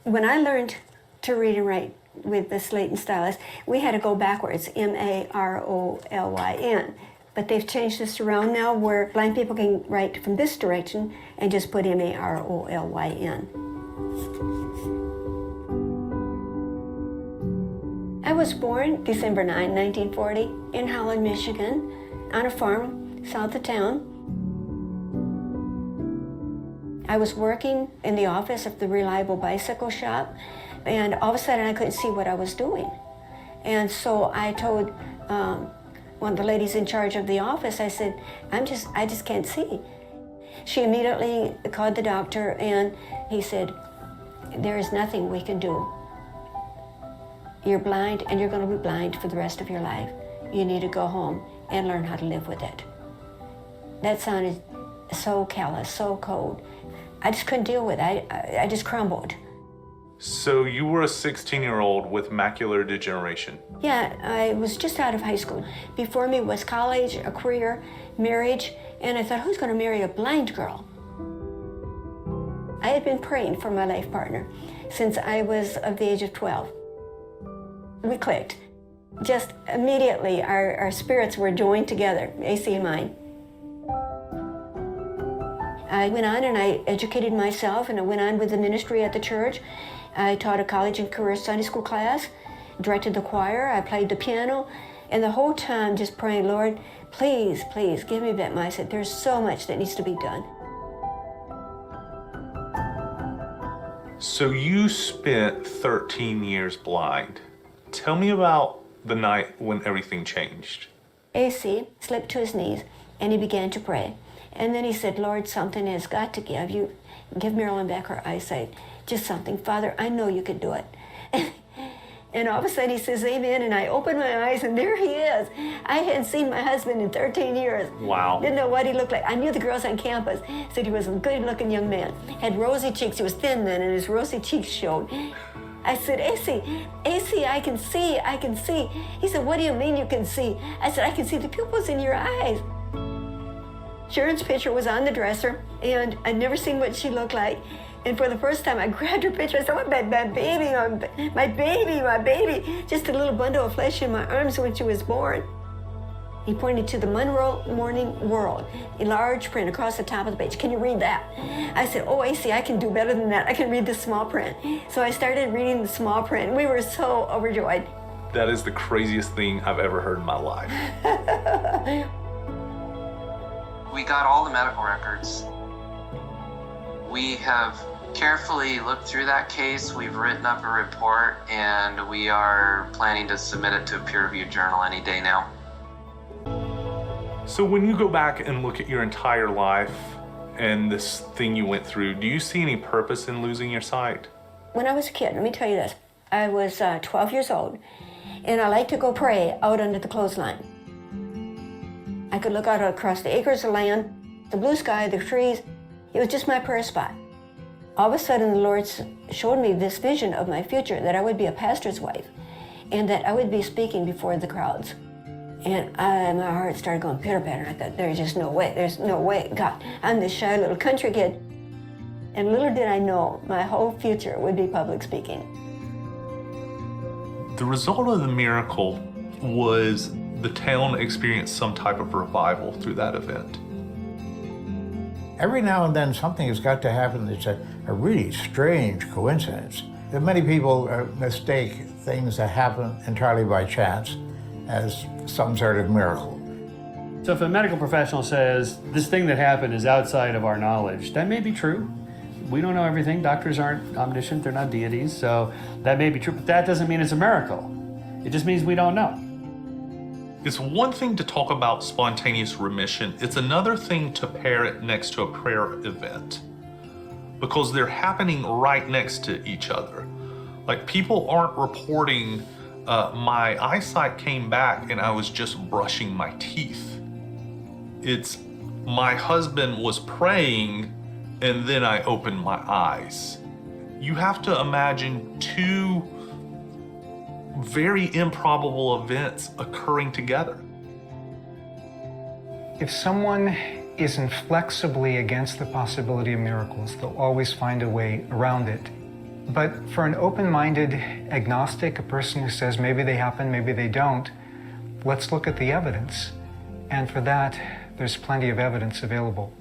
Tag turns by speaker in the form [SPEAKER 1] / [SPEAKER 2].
[SPEAKER 1] When I learned to read and write with the slate and stylus, we had to go backwards, Marolyn. But they've changed this around now where blind people can write from this direction and just put Marolyn. I was born December 9, 1940, in Holland, Michigan, on a farm south of town. I was working in the office of the Reliable Bicycle Shop, and all of a sudden I couldn't see what I was doing. And so I told one of the ladies in charge of the office, I said, I just can't see. She immediately called the doctor, and he said, there is nothing we can do. You're blind, and you're going to be blind for the rest of your life. You need to go home and learn how to live with it. That sounded so callous, so cold. I just couldn't deal with it. I just crumbled.
[SPEAKER 2] So you were a 16-year-old with macular degeneration?
[SPEAKER 1] Yeah, I was just out of high school. Before me was college, a career, marriage, and I thought, who's going to marry a blind girl? I had been praying for my life partner since I was of the age of 12. We clicked. Just immediately, our spirits were joined together, AC and mine. I went on and I educated myself, and I went on with the ministry at the church. I taught a college and career Sunday school class, directed the choir, I played the piano, and the whole time just praying, Lord, please, please give me that mindset. There's so much that needs to be done.
[SPEAKER 2] So you spent 13 years blind. Tell me about the night when everything changed.
[SPEAKER 1] AC slipped to his knees and he began to pray. And then he said, Lord, something has got to give. You give Marolyn back her eyesight. Just something. Father, I know you could do it. And all of a sudden he says, amen. And I opened my eyes and there he is. I hadn't seen my husband in 13 years.
[SPEAKER 2] Wow.
[SPEAKER 1] Didn't know what he looked like. I knew the girls on campus said he was a good looking young man. Had rosy cheeks. He was thin then and his rosy cheeks showed. I said, AC, I can see, I can see. He said, what do you mean you can see? I said, I can see the pupils in your eyes. Sharon's picture was on the dresser, and I'd never seen what she looked like. And for the first time, I grabbed her picture. I said, oh, my baby. Just a little bundle of flesh in my arms when she was born. He pointed to the Monroe Morning World, in large print across the top of the page. Can you read that? I said, oh, AC, I can do better than that. I can read the small print. So I started reading the small print. We were so overjoyed.
[SPEAKER 2] That is the craziest thing I've ever heard in my life.
[SPEAKER 3] We got all the medical records. We have carefully looked through that case. We've written up a report, and we are planning to submit it to a peer-reviewed journal any day now.
[SPEAKER 2] So when you go back and look at your entire life and this thing you went through, do you see any purpose in losing your sight?
[SPEAKER 1] When I was a kid, let me tell you this. I was 12 years old, and I liked to go pray out under the clothesline. I could look out across the acres of land, the blue sky, the trees. It was just my prayer spot. All of a sudden, the Lord showed me this vision of my future, that I would be a pastor's wife, and that I would be speaking before the crowds. And my heart started going pitter-patter. I thought, there's just no way. There's no way. God, I'm this shy little country kid. And little did I know, my whole future would be public speaking.
[SPEAKER 2] The result of the miracle was the town experienced some type of revival through that event.
[SPEAKER 4] Every now and then something has got to happen that's a really strange coincidence. That many people mistake things that happen entirely by chance as some sort of miracle.
[SPEAKER 5] So if a medical professional says, this thing that happened is outside of our knowledge, that may be true. We don't know everything. Doctors aren't omniscient, they're not deities, so that may be true, but that doesn't mean it's a miracle. It just means we don't know.
[SPEAKER 2] It's one thing to talk about spontaneous remission. It's another thing to pair it next to a prayer event, because they're happening right next to each other. Like, people aren't reporting, my eyesight came back and I was just brushing my teeth. It's, my husband was praying and then I opened my eyes. You have to imagine two very improbable events occurring together.
[SPEAKER 6] If someone is inflexibly against the possibility of miracles, they'll always find a way around it. But for an open-minded agnostic, a person who says maybe they happen, maybe they don't, let's look at the evidence. And for that, there's plenty of evidence available.